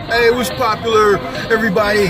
Hey, what's popular, everybody?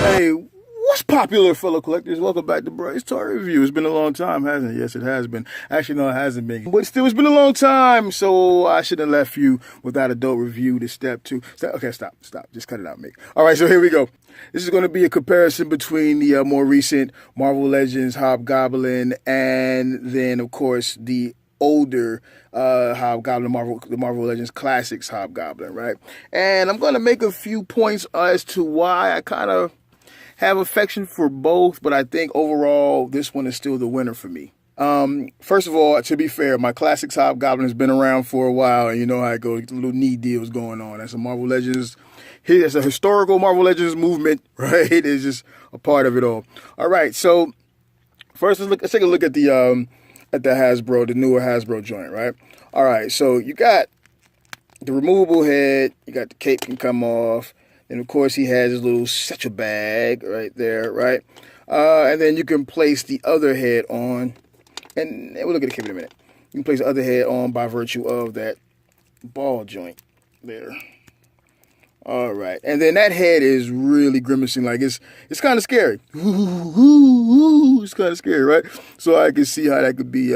Hey, what's popular, fellow collectors? Welcome back to Bryce Toy Review. It's been a long time, hasn't it? Yes, it has been. Actually, no, it hasn't been. But still, it's been a long time, so I shouldn't have left you without a dope review to step two. Okay, stop. Just cut it out, Mick. All right, so here we go. This is going to be a comparison between the more recent Marvel Legends HobGoblin and then, of course, the older HobGoblin, the Marvel Legends Classics HobGoblin, right? And I'm going to make a few points as to why I kind of have affection for both, but I think overall this one is still the winner for me. First of all, to be fair, my Classics HobGoblin has been around for a while, and you know how it goes. Little knee deals going on. That's a Marvel Legends. It's a historical Marvel Legends movement, right? It's just a part of it all. All right, so first let's take a look at the Hasbro, the newer Hasbro joint, right? All right, so you got the removable head. You got the cape can come off. And, of course, he has his little satchel bag right there, right? And then you can place the other head on. And we'll look at the cape in a minute. You can place the other head on by virtue of that ball joint there. All right. And then that head is really grimacing. Like, it's kind of scary. It's kind of scary, right? So I can see how that could be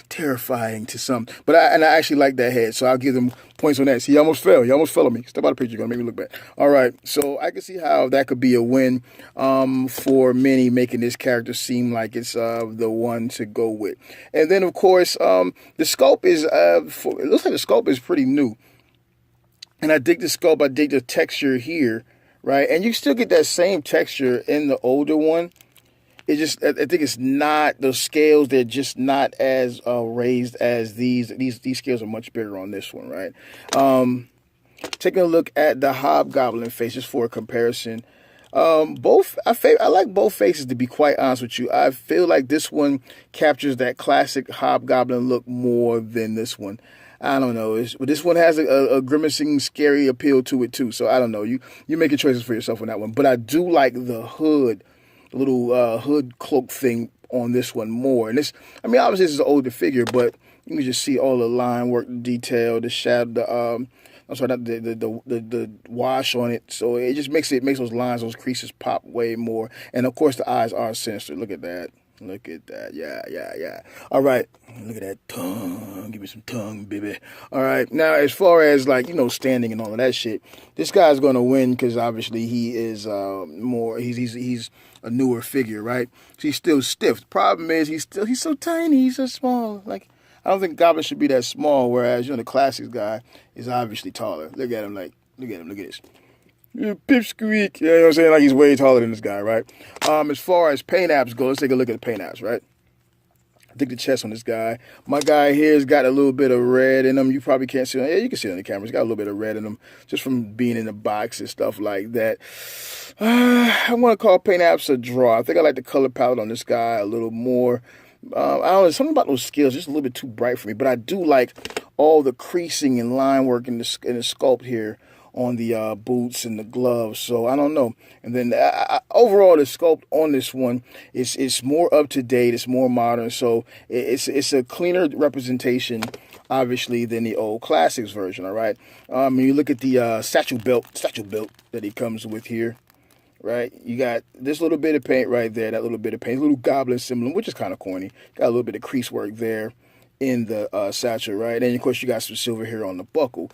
terrifying to some. But I actually like that head, so I'll give them points on that. See, you almost fell. You almost fell on me. Step out of the picture. You're going to make me look bad. All right. So I can see how that could be a win for many, making this character seem like it's the one to go with. And then, of course, the sculpt is, it looks like the sculpt is pretty new. And I dig the sculpt, I dig the texture here, right? And you still get that same texture in the older one. It just, I think it's not, those scales, they're just not as raised as these. These scales are much bigger on this one, right? Taking a look at the HobGoblin face, just for a comparison. I like both faces, to be quite honest with you. I feel like this one captures that classic HobGoblin look more than this one. I don't know. But this one has a grimacing, scary appeal to it too. So I don't know. You make your choices for yourself on that one. But I do like the hood, the little hood cloak thing on this one more. And this, I mean, obviously this is an older figure, but you can just see all the line work, detail, the shadow, I'm sorry, not the wash on it. So it just makes those lines, those creases pop way more. And of course the eyes are sinister. Look at that. Look at that. Yeah. All right. Look at that tongue. Give me some tongue, baby. All right. Now, as far as, like, standing and all of that shit, this guy's going to win because obviously he is he's a newer figure, right? So he's still stiff. The problem is he's so tiny. He's so small. Like, I don't think Goblin should be that small, whereas, the Classics guy is obviously taller. Look at him. Look at this. Pipsqueak. You know what I'm saying? Like, he's way taller than this guy, right? As far as paint apps go, let's take a look at the paint apps, right? I think the chest on this guy. My guy here has got a little bit of red in him. You probably can't see it. Yeah, you can see it on the camera. He's got a little bit of red in him just from being in the box and stuff like that. I want to call paint apps a draw. I think I like the color palette on this guy a little more. I don't know, something about those scales just a little bit too bright for me. But I do like all the creasing and line work in the sculpt here on the boots and the gloves, so I don't know. And then overall, the sculpt on this one is more up to date. It's more modern, so it's a cleaner representation, obviously, than the old Classics version. All right. When you look at the satchel belt that he comes with here, right? You got this little bit of paint right there. That little bit of paint, little goblin symbol, which is kind of corny. Got a little bit of crease work there in the satchel, right? And of course you got some silver here on the buckle,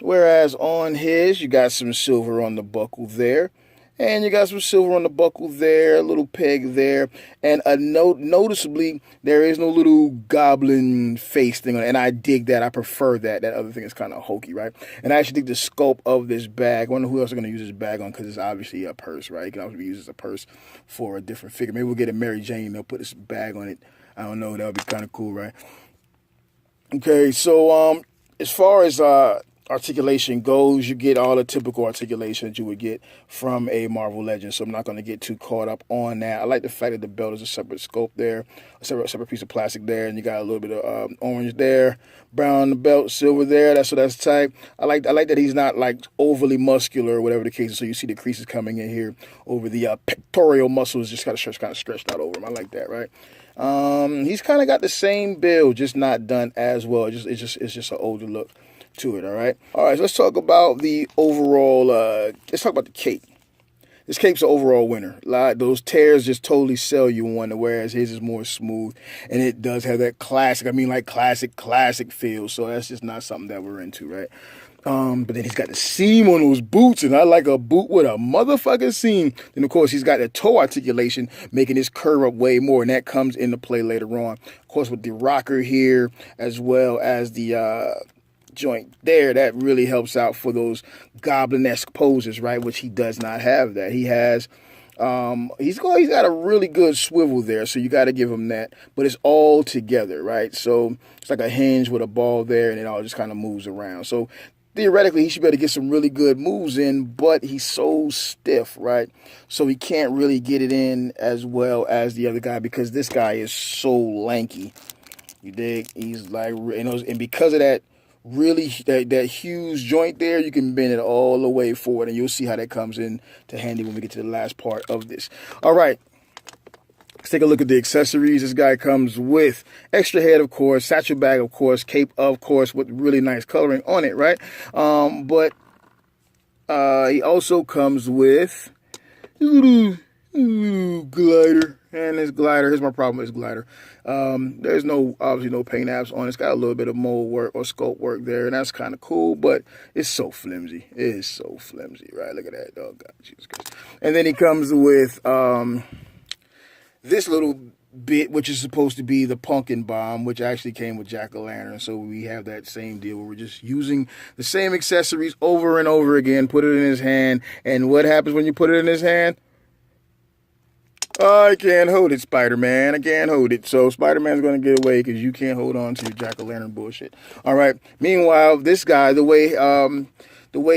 whereas on his you got some silver on the buckle there, and you got some silver on the buckle there, a little peg there, and noticeably there is no little goblin face thing on it, and I dig that. I prefer that. That other thing is kind of hokey, right? And I actually think the scope of this bag, I wonder who else is going to use this bag on, because it's obviously a purse, right? It can also be used as a purse for a different figure. Maybe we'll get a Mary Jane, they'll put this bag on it. I don't know, that would be kind of cool, right? Okay, so as far as articulation goes, you get all the typical articulation that you would get from a Marvel Legend. So I'm not going to get too caught up on that. I like the fact that the belt is a separate scope there, a separate piece of plastic there, and you got a little bit of orange there, brown on the belt, silver there. That's tight. I like that he's not like overly muscular or whatever the case is. So you see the creases coming in here over the pectoral muscles, just kind of stretched out over him. I like that, right? He's kind of got the same build, just not done as well. It's just an older look to it. All right, so let's talk about the overall. Let's talk about the cape. This cape's an overall winner. Those tears just totally sell you one, whereas his is more smooth, and it does have that classic. I mean, like classic feel. So that's just not something that we're into, right? But then he's got the seam on those boots, and I like a boot with a motherfucking seam. Then, of course, he's got the toe articulation, making his curve up way more, and that comes into play later on. Of course, with the rocker here, as well as the joint there, that really helps out for those goblin-esque poses, right? Which he does not have that. He has... he's got a really good swivel there, so you got to give him that. But it's all together, right? So it's like a hinge with a ball there, and it all just kind of moves around. So theoretically, he should be able to get some really good moves in, but he's so stiff, right? So he can't really get it in as well as the other guy because this guy is so lanky. You dig? He's like, and because of that, really that huge joint there, you can bend it all the way forward, and you'll see how that comes in to handy when we get to the last part of this. All right, let's take a look at the accessories. This guy comes with extra head, of course, satchel bag, of course, cape, of course, with really nice coloring on it, right? But he also comes with glider. And his glider, here's my problem with his glider. There's obviously no paint apps on it. It's got a little bit of mold work or sculpt work there, and that's kind of cool, but it's so flimsy. It is so flimsy, right? Look at that. Oh, God, Jesus Christ. And then he comes with this little bit, which is supposed to be the pumpkin bomb, which actually came with jack-o'-lantern. So we have that same deal where we're just using the same accessories over and over again, put it in his hand, and what happens when you put it in his hand? I can't hold it, Spider-Man. I can't hold it. So Spider-Man's going to get away because you can't hold on to your jack-o'-lantern bullshit. All right. Meanwhile, this guy, the way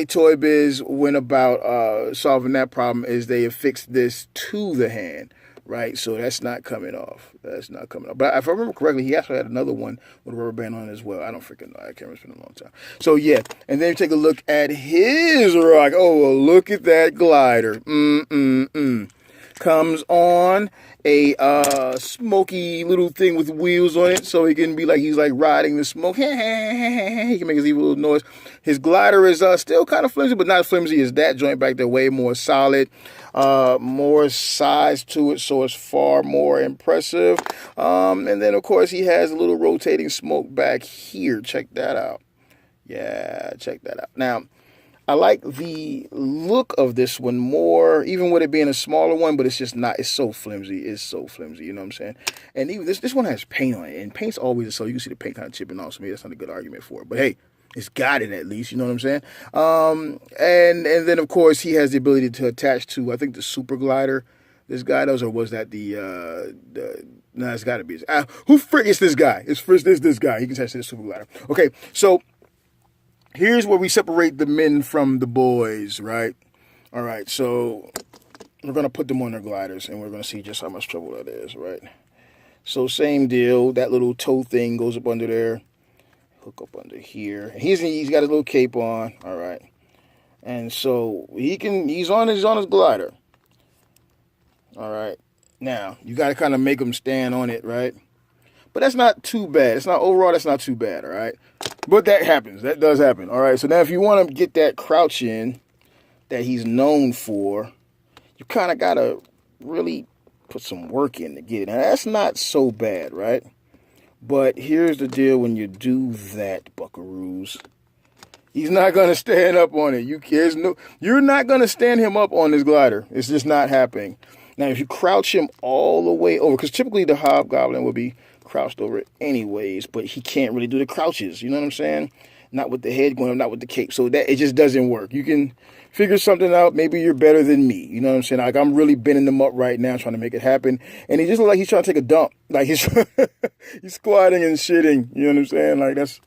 Toy Biz went about solving that problem is they affixed this to the hand, right? So that's not coming off. That's not coming off. But if I remember correctly, he actually had another one with a rubber band on it as well. I don't freaking know. I can't remember. It's been a long time. So, yeah. And then you take a look at his rock. Oh, well, look at that glider. Comes on a smoky little thing with wheels on it, so he can be like he's like riding the smoke. He can make his evil little noise. His glider is still kind of flimsy, but not as flimsy as that joint back there. Way more solid, more size to it, so it's far more impressive. And then of course he has a little rotating smoke back here. Check that out. Yeah, check that out. Now, I like the look of this one more, even with it being a smaller one, but it's just not, it's so flimsy. It's so flimsy, you know what I'm saying? And even this one has paint on it, and paint's always so you can see the paint kind of chipping off, so maybe that's not a good argument for it. But hey, it's got it at least, you know what I'm saying? And then of course he has the ability to attach to, I think, the super glider. This guy does, or was that no, it's got to be. Who frick is this guy? It's this guy. He can attach to the super glider. Okay, so here's where we separate the men from the boys, right? All right, so we're going to put them on their gliders, and we're going to see just how much trouble that is, right? So same deal. That little toe thing goes up under there. Hook up under here. He's got his little cape on, all right? And so he's on his glider. All right. Now, you got to kind of make him stand on it, right? But that's not too bad. It's not overall, that's not too bad, all right? But that happens. That does happen, all right? So now if you want to get that crouch in that he's known for, you kind of got to really put some work in to get it. Now, that's not so bad, right? But here's the deal when you do that, buckaroos. He's not going to stand up on it. You're not going to stand him up on this glider. It's just not happening. Now, if you crouch him all the way over, because typically the Hobgoblin would be crouched over it anyways, but he can't really do the crouches, you know what I'm saying? Not with the head going up, not with the cape. So that it just doesn't work. You can figure something out. Maybe you're better than me. You know what I'm saying? Like, I'm really bending them up right now, trying to make it happen. And he just looks like he's trying to take a dump. Like, he's squatting and shitting. You know what I'm saying? Like, that's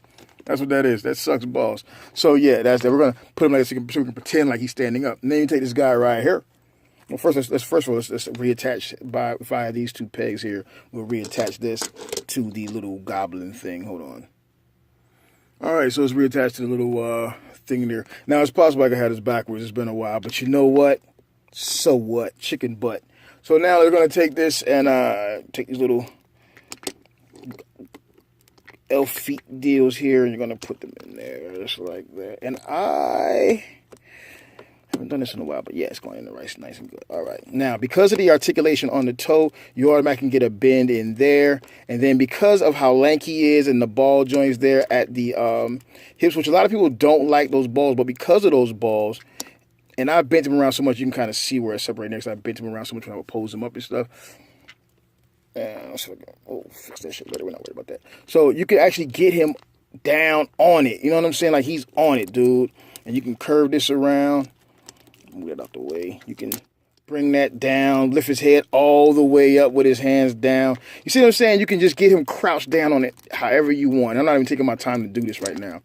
That's what that is. That sucks balls. So yeah, that's that. We're gonna put him like this so we can pretend like he's standing up. And then you take this guy right here. Well, first let's reattach via these two pegs here. We'll reattach this to the little goblin thing. Hold on. All right, so it's reattached to the little thing there. Now it's possible I could have this backwards. It's been a while, but you know what? So what? Chicken butt. So now they're gonna take this and take these little elf feet deals here, and you're gonna put them in there just like that. And I haven't done this in a while, but yeah, it's going in the right, nice and good. All right, now because of the articulation on the toe, you automatically get a bend in there, and then because of how lanky he is and the ball joints there at the hips, which a lot of people don't like those balls, but because of those balls, and I bent him around so much, you can kind of see where it's separated next. I bent him around so much when I would pose him up and stuff. Fix that shit later. We're not worried about that. So you can actually get him down on it. You know what I'm saying? Like he's on it, dude. And you can curve this around. Move it out the way. You can bring that down, lift his head all the way up with his hands down. You see what I'm saying? You can just get him crouched down on it however you want. I'm not even taking my time to do this right now.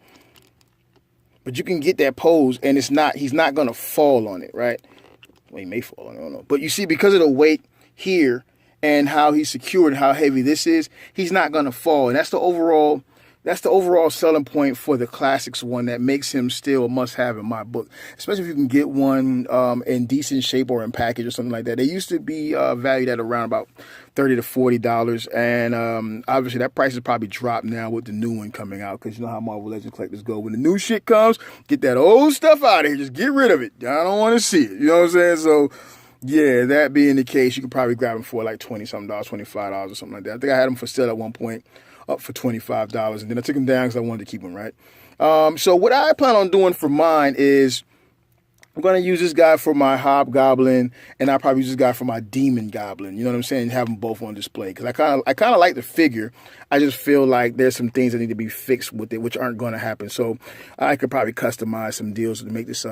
But you can get that pose, and he's not going to fall on it, right? Well, he may fall on it, I don't know. But you see, because of the weight here and how he's secured and how heavy this is, he's not going to fall. And that's the overall selling point for the Classics one that makes him still a must-have in my book, especially if you can get one in decent shape or in package or something like that. They used to be valued at around about $30 to $40, and obviously that price has probably dropped now with the new one coming out, because you know how Marvel Legends collectors go. When the new shit comes, get that old stuff out of here. Just get rid of it. I don't want to see it. You know what I'm saying? So yeah, that being the case, you could probably grab them for like $20-something, $25 or something like that. I think I had them for sale at one point, up for $25, and then I took them down because I wanted to keep them, right? So what I plan on doing for mine is I'm going to use this guy for my HobGoblin, and I'll probably use this guy for my Demon Goblin. You know what I'm saying? Have them both on display, because I kind of like the figure. I just feel like there's some things that need to be fixed with it, which aren't going to happen. So I could probably customize some deals to make this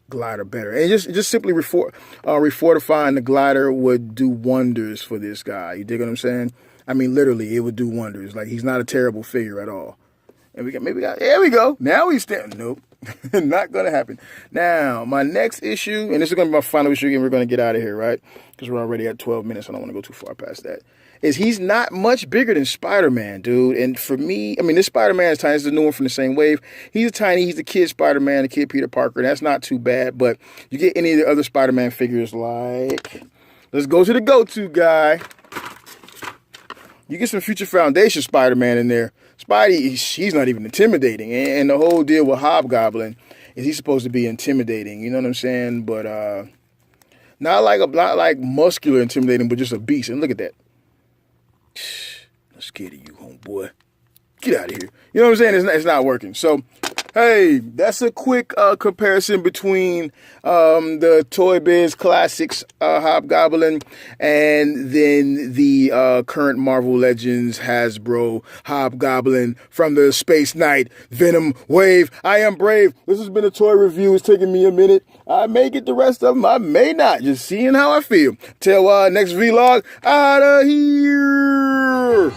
glider better. And just simply refortifying the glider would do wonders for this guy. You dig what I'm saying? I mean, literally, it would do wonders. Like, he's not a terrible figure at all. And there we go. Now he's standing. Nope. Not going to happen. Now, my next issue, and this is going to be my final issue, and we're going to get out of here, right? Because we're already at 12 minutes. I don't want to go too far past that. Is he's not much bigger than Spider-Man, dude. And for me, I mean, this Spider-Man is tiny. This is the new one from the same wave. He's he's the kid Spider-Man, the kid Peter Parker. That's not too bad. But you get any of the other Spider-Man figures like, let's go to the go-to guy. You get some Future Foundation Spider-Man in there. Spidey, he's not even intimidating. And the whole deal with HobGoblin is he's supposed to be intimidating. You know what I'm saying? But not like muscular intimidating, but just a beast. And look at that. I'm scared of you, homeboy. Get out of here. You know what I'm saying? It's not working. So, hey, that's a quick comparison between the Toy Biz Classics HobGoblin and then the current Marvel Legends Hasbro HobGoblin from the Space Knight Venom Wave. I am Brave. This has been a toy review. It's taking me a minute. I may get the rest of them. I may not. Just seeing how I feel. Till next vlog. Out of here.